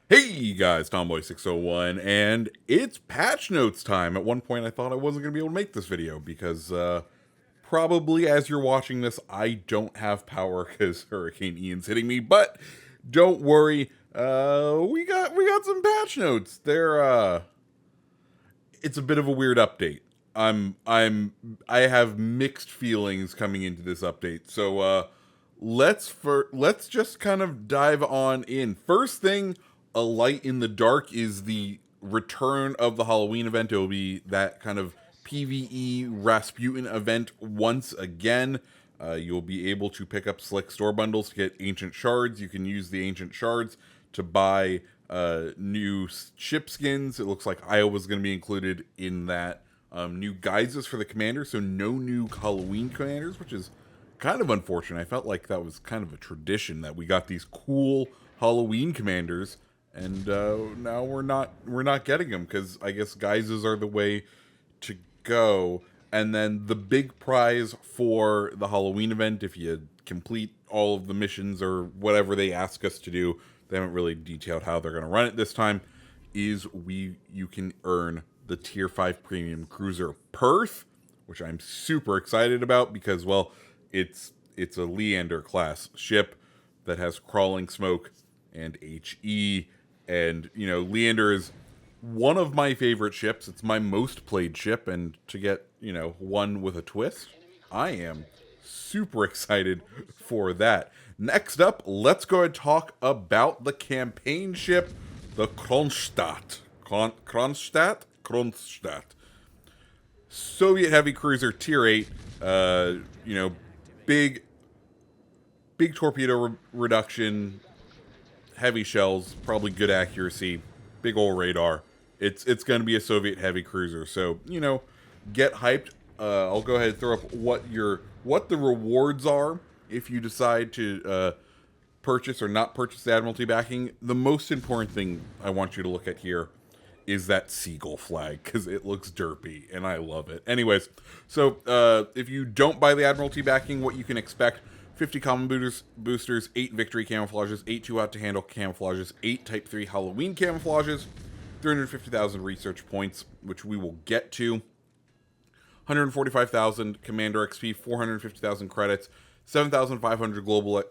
Hey guys, Tomboy601, and it's patch notes time. At one point I thought I wasn't going to be able to make this video because probably as you're watching this I don't have power because Hurricane Ian's hitting me, but don't worry, we got some patch notes. It's a bit of a weird update. I have mixed feelings coming into this update. So let's just kind of dive on in. First thing, a light in the dark is the return of the Halloween event. It will be that kind of PvE Rasputin event once again. You'll be able to pick up select store bundles to get ancient shards. You can use the ancient shards to buy new ship skins. It looks like Iowa's going to be included in that. New guises for the commander, so no new Halloween commanders, which is kind of unfortunate. I felt like that was kind of a tradition that we got these cool Halloween commanders, and now we're not getting them because I guess guises are the way to go. And then the big prize for the Halloween event, if you complete all of the missions or whatever they ask us to do, they haven't really detailed how they're going to run it this time, is you can earn the Tier 5 Premium Cruiser Perth, which I'm super excited about because, well, it's a Leander class ship that has crawling smoke and HE, and, you know, Leander is one of my favorite ships. It's my most played ship, and to get, you know, one with a twist, I am super excited for that. Next up, let's go and talk about the campaign ship, the Kronstadt. Kronstadt. Soviet heavy cruiser, tier 8. You know, big torpedo reduction, heavy shells, probably good accuracy, big old radar. It's going to be a Soviet heavy cruiser, so you know, get hyped. I'll go ahead and throw up what the rewards are if you decide to purchase or not purchase the Admiralty backing. The most important thing I want you to look at here is that seagull flag, because it looks derpy and I love it. Anyways, so if you don't buy the Admiralty backing, what you can expect: 50 common boosters, 8 victory camouflages, 8 too hot to handle camouflages, 8 type 3 Halloween camouflages, 350,000 research points, which we will get to, 145,000 commander XP, 450,000 credits, 7,500 global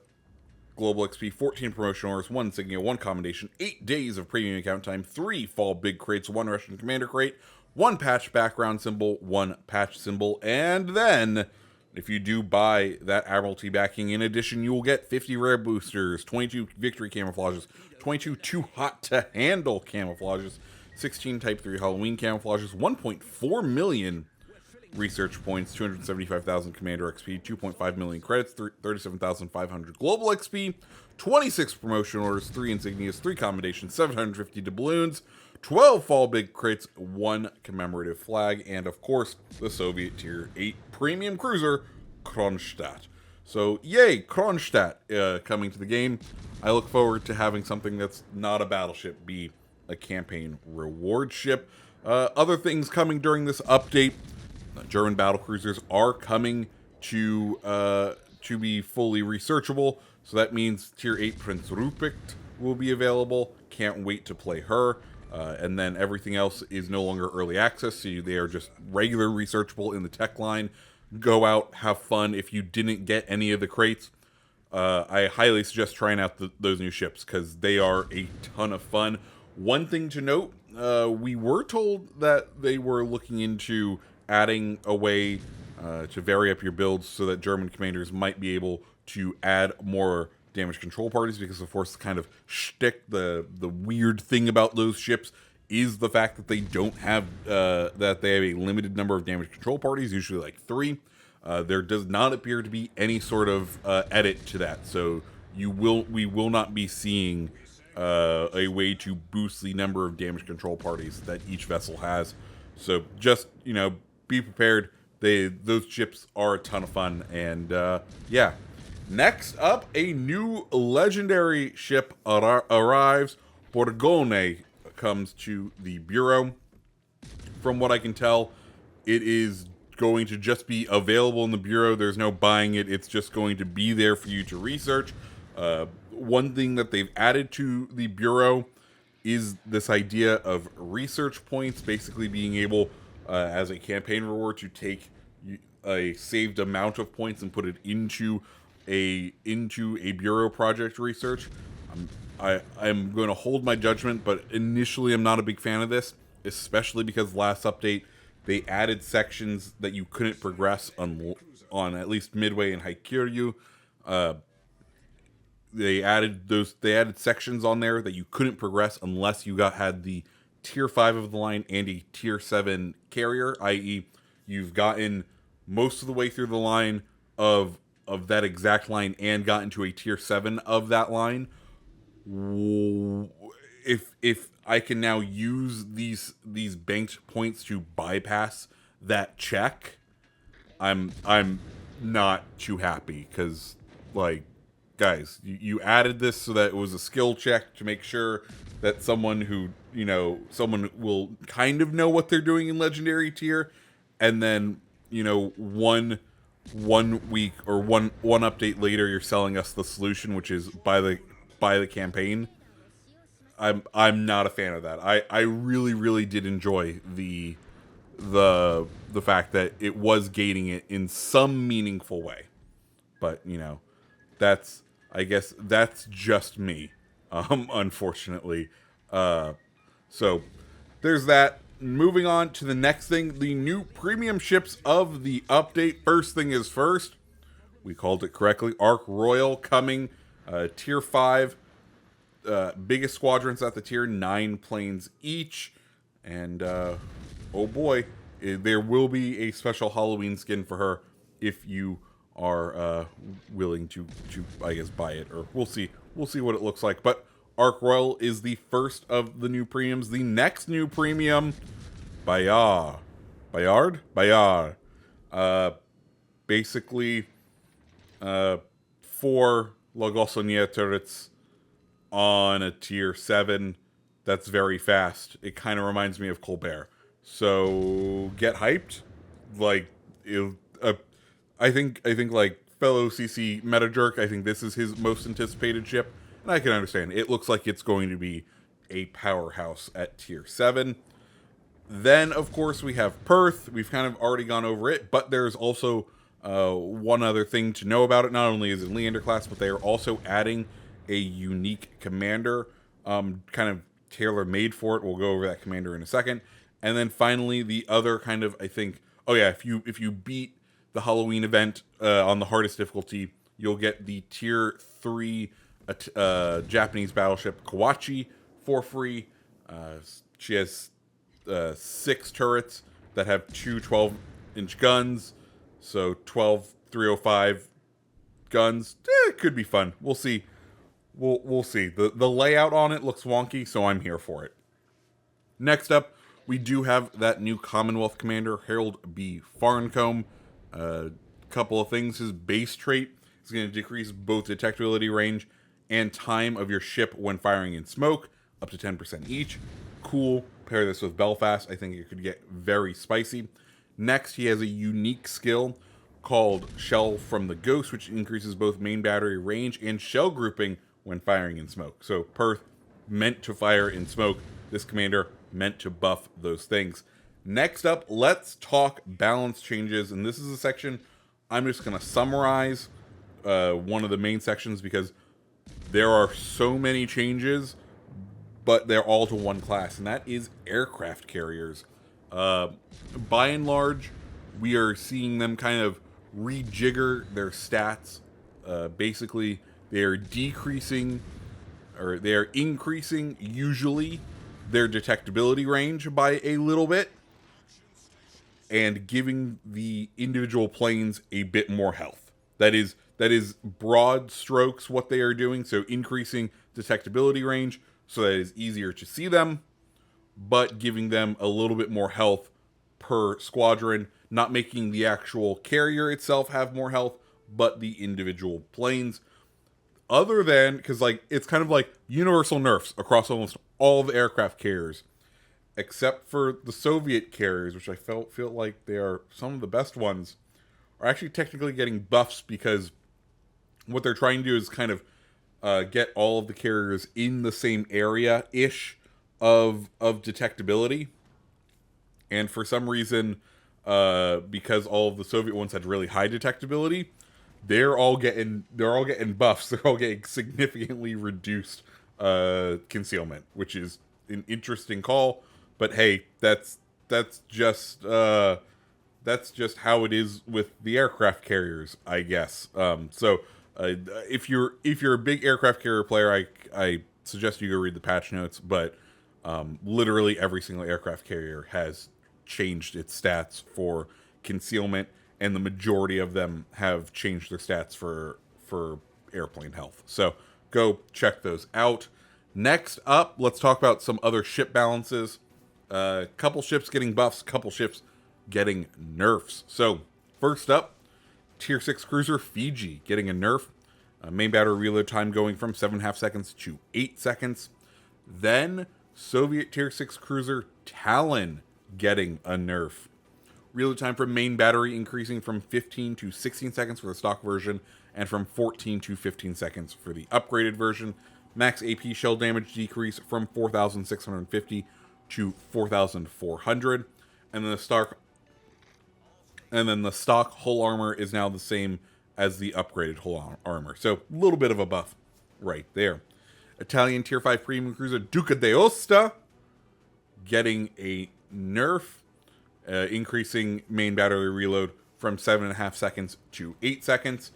XP, 14 promotion orders, 1 insignia, 1 commendation, 8 days of premium account time, 3 fall big crates, 1 Russian commander crate, 1 patch background symbol, 1 patch symbol, and then if you do buy that Admiralty backing, in addition, you will get 50 rare boosters, 22 victory camouflages, 22 too hot to handle camouflages, 16 type 3 Halloween camouflages, 1.4 million research points, 275,000 commander XP, 2.5 million credits, 37,500 global XP, 26 promotion orders, 3 insignias, 3 commendations, 750 doubloons, 12 fall big crates, 1 commemorative flag, and of course the Soviet tier 8 premium cruiser Kronstadt. So yay, Kronstadt coming to the game. I look forward to having something that's not a battleship be a campaign reward ship. Other things coming during this update: German battle cruisers are coming to be fully researchable, so that means tier 8 Prince Ruprecht will be available. Can't wait to play her. And then everything else is no longer early access, so they are just regular researchable in the tech line. Go out, have fun. If you didn't get any of the crates, I highly suggest trying out those new ships because they are a ton of fun. One thing to note, we were told that they were looking into adding a way to vary up your builds so that German commanders might be able to add more damage control parties, because of course the kind of shtick, the weird thing about those ships is the fact that they don't have that they have a limited number of damage control parties, usually like 3. There does not appear to be any sort of edit to that, so we will not be seeing a way to boost the number of damage control parties that each vessel has. So just, you know, be prepared. Those ships are a ton of fun, and yeah. Next up, a new legendary ship arrives. Borgone comes to the Bureau. From what I can tell, it is going to just be available in the Bureau. There's no buying it. It's just going to be there for you to research. One thing that they've added to the Bureau is this idea of research points, basically being able, as a campaign reward, to take a saved amount of points and put it into a bureau project research. I'm going to hold my judgment, but initially I'm not a big fan of this, especially because last update they added sections that you couldn't progress on at least Midway and Haikiryu. They added sections on there that you couldn't progress unless you had the tier 5 of the line and a tier 7 carrier, i.e. you've gotten most of the way through the line of that exact line and gotten to a tier 7 of that line. If I can now use these banked points to bypass that check, I'm not too happy, because, like, guys, you added this so that it was a skill check to make sure that someone will kind of know what they're doing in legendary tier, and then, one week or one update later, you're selling us the solution, which is buy the campaign. I'm not a fan of that. I really did enjoy the fact that it was gating it in some meaningful way, but I guess that's just me, unfortunately. So there's that. Moving on to the next thing, the new premium ships of the update. First thing is first, we called it correctly, Ark Royal coming, tier 5, biggest squadrons at the tier, 9 planes each, and oh boy, there will be a special Halloween skin for her if you are willing to I guess buy it, or we'll see what it looks like. But Ark Royal is the first of the new premiums. The next new premium, Bayard, basically 4 Logosonier turrets on a tier 7. That's very fast. It kind of reminds me of Colbert. So get hyped. Like, I think like fellow CC meta jerk, I think this is his most anticipated ship, and I can understand. It looks like it's going to be a powerhouse at tier 7. Then, of course, we have Perth. We've kind of already gone over it, but there's also one other thing to know about it. Not only is it in Leander class, but they are also adding a unique commander, kind of tailor-made for it. We'll go over that commander in a second. And then finally, the other kind of, I think, oh yeah, if you beat the Halloween event on the hardest difficulty, you'll get the tier 3 Japanese battleship Kawachi for free. She has 6 turrets that have 2 12-inch guns, so 12 305 guns. It could be fun. We'll see. We'll see. The layout on it looks wonky, so I'm here for it. Next up, we do have that new Commonwealth commander, Harold B. Farncombe. Couple of things. His base trait is going to decrease both detectability range and time of your ship when firing in smoke, up to 10% each. Cool. Pair this with Belfast. I think it could get very spicy. Next, he has a unique skill called Shell from the Ghost, which increases both main battery range and shell grouping when firing in smoke. So Perth, meant to fire in smoke. This commander, meant to buff those things. Next up, let's talk balance changes. And this is a section I'm just going to summarize one of the main sections, because there are so many changes, but they're all to one class, and that is aircraft carriers. By and large, we are seeing them kind of rejigger their stats. Basically, they are decreasing, or they are increasing, usually, their detectability range by a little bit, and giving the individual planes a bit more health. That is broad strokes what they are doing. So increasing detectability range so that it is easier to see them, but giving them a little bit more health per squadron, not making the actual carrier itself have more health, but the individual planes. Other than, because like it's kind of like universal nerfs across almost all the aircraft carriers, except for the Soviet carriers, which I feel like they are some of the best ones, are actually technically getting buffs, because what they're trying to do is kind of get all of the carriers in the same area-ish of detectability, and for some reason, because all of the Soviet ones had really high detectability, they're all getting buffs. They're all getting significantly reduced concealment, which is an interesting call. But hey, that's just how it is with the aircraft carriers, I guess. If you're a big aircraft carrier player, I suggest you go read the patch notes. But literally every single aircraft carrier has changed its stats for concealment, and the majority of them have changed their stats for airplane health. So go check those out. Next up, let's talk about some other ship balances. Couple ships getting buffs, couple ships getting nerfs. So first up, Tier 6 cruiser Fiji getting a nerf. Main battery reload time going from 7.5 seconds to 8 seconds. Then Soviet Tier 6 cruiser Talon getting a nerf. Reload time for main battery increasing from 15 to 16 seconds for the stock version, and from 14 to 15 seconds for the upgraded version. Max AP shell damage decrease from 4,650 to 4,400. And then the stock hull armor is now the same as the upgraded hull armor. So a little bit of a buff right there. Italian Tier 5 premium cruiser Duca d'Aosta getting a nerf, increasing main battery reload from 7.5 seconds to 8 seconds.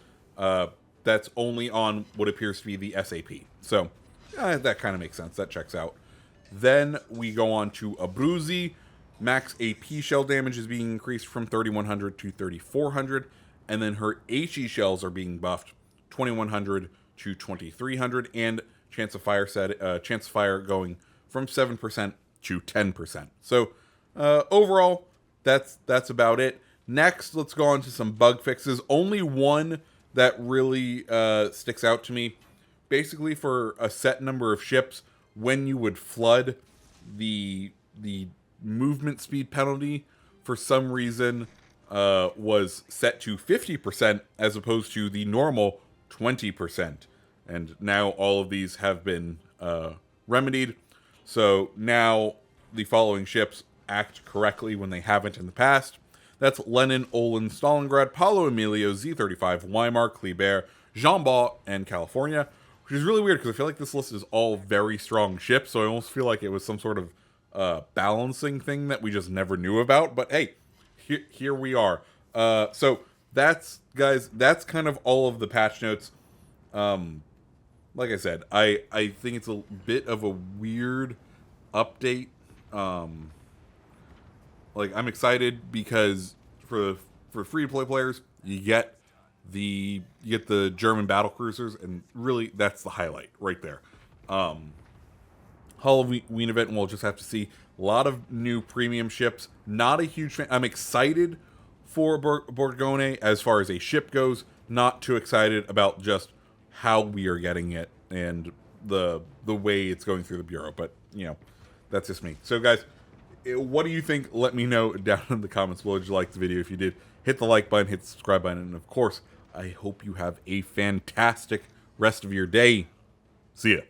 That's only on what appears to be the SAP. So that kind of makes sense. That checks out. Then we go on to Abruzzi. Max AP shell damage is being increased from 3,100 to 3,400. And then her HE shells are being buffed 2,100 to 2,300. And chance of fire going from 7% to 10%. So overall, that's about it. Next, let's go on to some bug fixes. Only one that really sticks out to me. Basically, for a set number of ships, when you would flood, the movement speed penalty for some reason was set to 50% as opposed to the normal 20%. And now all of these have been remedied. So now the following ships act correctly when they haven't in the past. That's Lenin, Olin, Stalingrad, Paulo Emilio, Z-35, Weimar, Kleber, Jean-Bart, and California. Which is really weird because I feel like this list is all very strong ships, so I almost feel like it was some sort of balancing thing that we just never knew about. But hey, here we are. So that's kind of all of the patch notes. Like I said, I think it's a bit of a weird update. Like, I'm excited because for free to play players, you get the German battle cruisers, and really that's the highlight right there. Halloween event, we'll just have to see. A lot of new premium ships. Not a huge fan. I'm excited for Borgone as far as a ship goes. Not too excited about just how we are getting it and the way it's going through the Bureau. But, you know, that's just me. So, guys, what do you think? Let me know down in the comments below. Did you like the video? If you did, hit the like button, hit the subscribe button, and of course, I hope you have a fantastic rest of your day. See ya.